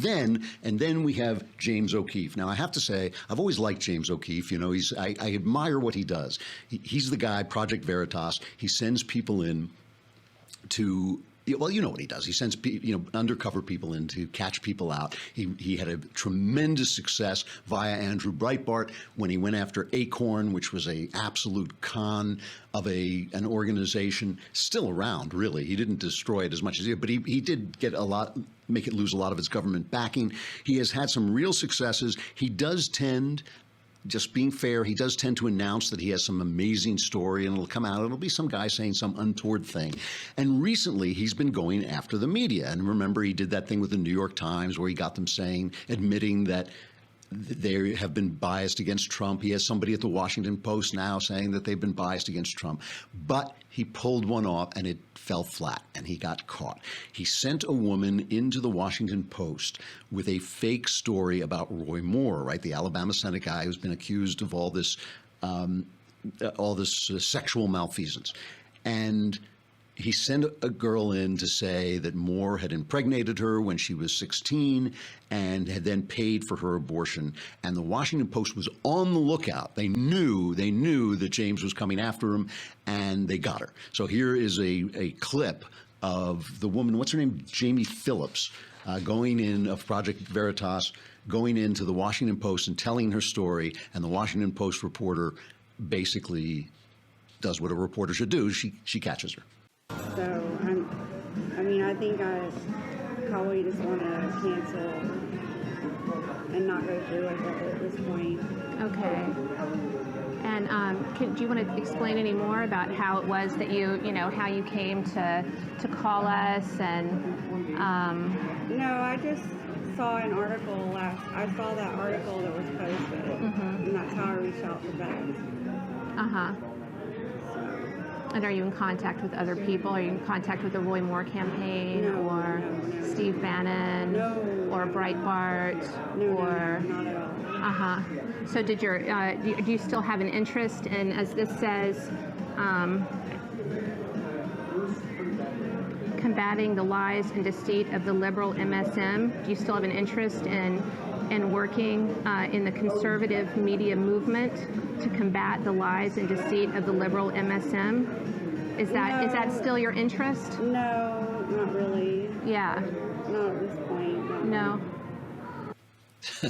then we have James O'Keefe. Now, I have to say, I've always liked James O'Keefe. You know, I admire what he does. He's the guy, Project Veritas. He sends people in to, well, you know what he does. He sends undercover people in to catch people out. He had a tremendous success via Andrew Breitbart when he went after Acorn, which was a absolute con of an organization still around, really. He didn't destroy it as much as he did, but he did get make it lose a lot of its government backing. He has had some real successes. He does tend, just being fair, he does tend to announce that he has some amazing story, and it'll come out. It'll be some guy saying some untoward thing. And recently, he's been going after the media. And remember, he did that thing with the New York Times where he got them admitting that they have been biased against Trump. He has somebody at the Washington Post now saying that they've been biased against Trump. But he pulled one off, and it fell flat, and he got caught. He sent a woman into the Washington Post with a fake story about Roy Moore, right, the Alabama Senate guy who's been accused of all this sexual malfeasance. And he sent a girl in to say that Moore had impregnated her when she was 16 and had then paid for her abortion. And the Washington Post was on the lookout. They knew that James was coming after him, and they got her. So here is a clip of the woman, what's her name? Jamie Phillips, of Project Veritas, going into the Washington Post and telling her story. And the Washington Post reporter basically does what a reporter should do. She catches her. So, I think I probably just want to cancel and not go through with it at this point. Okay. And do you want to explain any more about how it was that how you came to call us and? No, I just saw an article I saw that article that was posted, and that's how I reached out to them. Uh-huh. And are you in contact with other people? Are you in contact with the Roy Moore campaign or Steve Bannon or Breitbart or? No, not at all. Uh-huh. So do you still have an interest in, as this says, combating the lies and deceit of the liberal MSM? Do you still have an interest in working in the conservative media movement to combat the lies and deceit of the liberal MSM? Is that still your interest? No, not really. Yeah. Not at this point. No.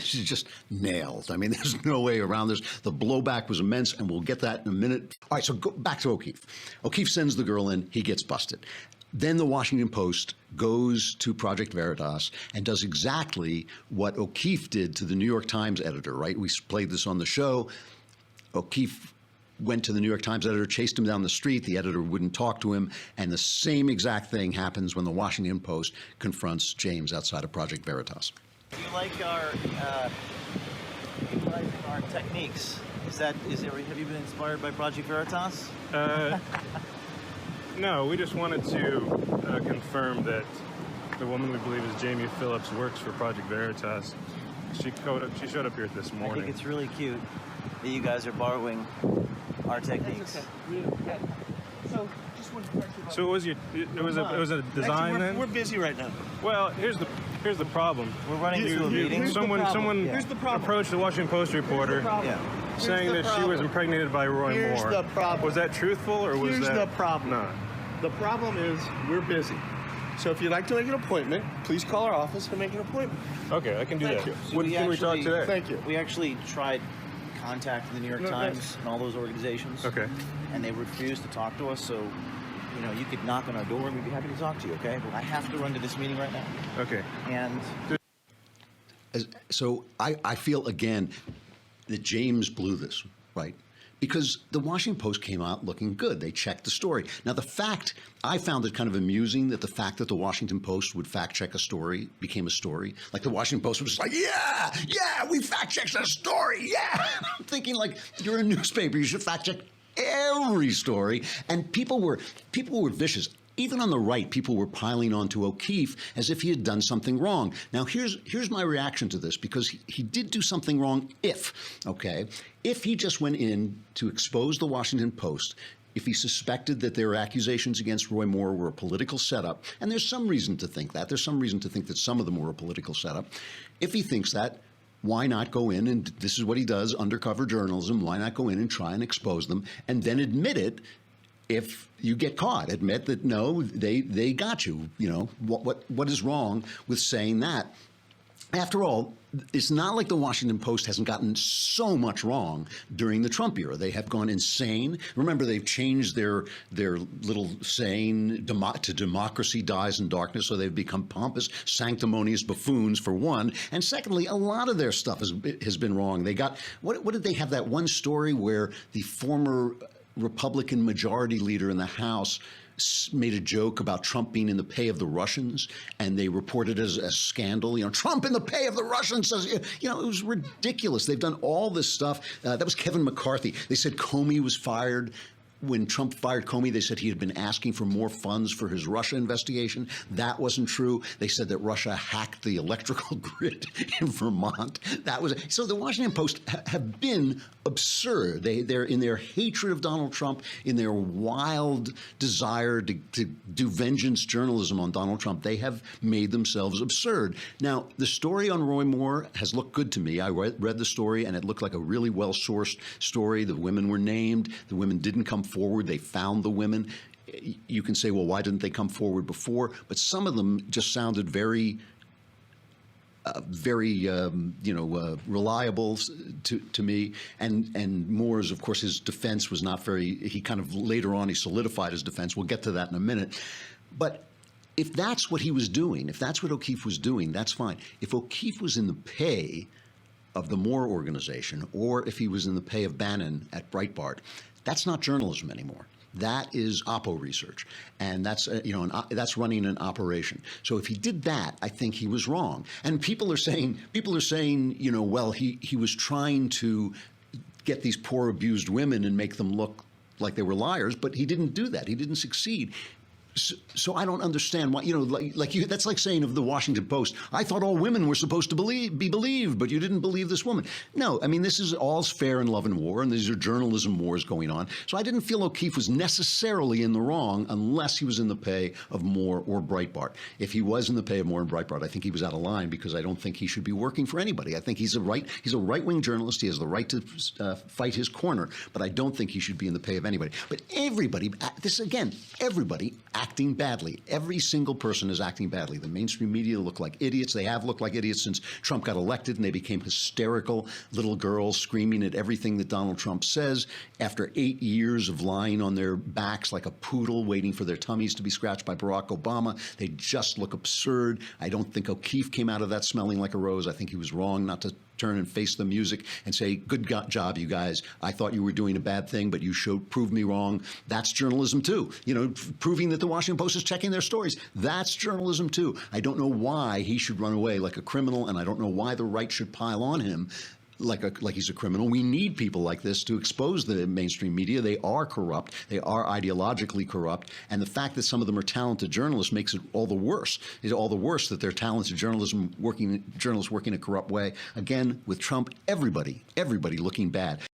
She's just nailed. I mean, there's no way around this. The blowback was immense, and we'll get that in a minute. All right, so go back to O'Keefe. O'Keefe sends the girl in. He gets busted. Then the Washington Post goes to Project Veritas and does exactly what O'Keefe did to the New York Times editor, right? We played this on the show. O'Keefe went to the New York Times editor, chased him down the street. The editor wouldn't talk to him. And the same exact thing happens when the Washington Post confronts James outside of Project Veritas. Do you like our techniques? Have you been inspired by Project Veritas? No, we just wanted to confirm that the woman we believe is Jamie Phillips works for Project Veritas. She showed up here this morning. I think it's really cute that you guys are borrowing our techniques. That's okay. So just one question. So it was a design. Actually, then? We're busy right now. Well, here's the problem. We're running to a meeting. Someone Here's the problem. approached the Washington Post reporter saying that she was impregnated by Roy Moore. Here's the problem. Was that truthful or was Here's that the problem. not? The problem is we're busy. So if you'd like to make an appointment, please call our office and make an appointment. Okay, I can do Thank that. you. So When can we talk today? Thank you. We actually tried contacting the New York Times and all those organizations. Okay. And they refused to talk to us, so you could knock on our door and we'd be happy to talk to you, okay? But I have to run to this meeting right now. Okay. And So I feel, again, that James blew this, right? Because the Washington Post came out looking good. They checked the story. Now, I found it kind of amusing that the fact that the Washington Post would fact-check a story became a story. Like, the Washington Post was just like, yeah, we fact-checked a story, yeah. I'm thinking, like, you're a newspaper. You should fact-check every story. And people were vicious. Even on the right, people were piling onto O'Keefe as if he had done something wrong. Now, here's my reaction to this, because he did do something wrong if he just went in to expose the Washington Post if he suspected that their accusations against Roy Moore were a political setup, and there's some reason to think that, there's some reason to think that some of them were a political setup, if he thinks that, why not go in, and this is what he does, undercover journalism, why not go in and try and expose them, and then admit it if you get caught. Admit that, no, they got you. You know, what is wrong with saying that? After all, it's not like the Washington Post hasn't gotten so much wrong during the Trump era. They have gone insane. Remember, they've changed their little saying to democracy dies in darkness, so they've become pompous, sanctimonious buffoons, for one. And secondly, a lot of their stuff has been wrong. They got, what did they have, that one story where the former Republican majority leader in the House made a joke about Trump being in the pay of the Russians, and they reported it as a scandal. You know, Trump in the pay of the Russians says, you know, it was ridiculous. They've done all this stuff. That was Kevin McCarthy. They said Comey was fired. When Trump fired Comey, they said he had been asking for more funds for his Russia investigation. That wasn't true. They said that Russia hacked the electrical grid in Vermont. That was so. The Washington Post have been absurd. They're in their hatred of Donald Trump, in their wild desire to do vengeance journalism on Donald Trump. They have made themselves absurd. Now, the story on Roy Moore has looked good to me. I read the story, and it looked like a really well-sourced story. The women were named. The women didn't come forward. They found the women. You can say, well, why didn't they come forward before? But some of them just sounded very reliable to me. And Moore's, of course, his defense was not very, he kind of later on, he solidified his defense. We'll get to that in a minute. But if that's what he was doing, if that's what O'Keefe was doing, that's fine. If O'Keefe was in the pay of the Moore organization, or if he was in the pay of Bannon at Breitbart, that's not journalism anymore. That is oppo research, and that's that's running an operation. So if he did that, I think he was wrong. And people are saying, you know, well, he was trying to get these poor abused women and make them look like they were liars, but he didn't do that. He didn't succeed. So I don't understand why, you know, that's like saying of the Washington Post, I thought all women were supposed to be believed, but you didn't believe this woman. No, I mean, this is all's fair in love and war, and these are journalism wars going on. So I didn't feel O'Keefe was necessarily in the wrong unless he was in the pay of Moore or Breitbart. If he was in the pay of Moore and Breitbart, I think he was out of line, because I don't think he should be working for anybody. I think he's a right-wing journalist. He has the right to fight his corner, but I don't think he should be in the pay of anybody. But everybody, everybody acting badly. Every single person is acting badly. The mainstream media look like idiots. They have looked like idiots since Trump got elected, and they became hysterical little girls screaming at everything that Donald Trump says. After 8 years of lying on their backs like a poodle waiting for their tummies to be scratched by Barack Obama, they just look absurd. I don't think O'Keefe came out of that smelling like a rose. I think he was wrong not to turn and face the music and say, good job, you guys. I thought you were doing a bad thing, but you proved me wrong. That's journalism too. You know, proving that the Washington Post is checking their stories. That's journalism too. I don't know why he should run away like a criminal, and I don't know why the right should pile on him like he's a criminal. We need people like this to expose the mainstream media. They are corrupt. They are ideologically corrupt. And the fact that some of them are talented journalists makes it all the worse. It's all the worse that they're talented journalists working a corrupt way. Again, with Trump, everybody looking bad.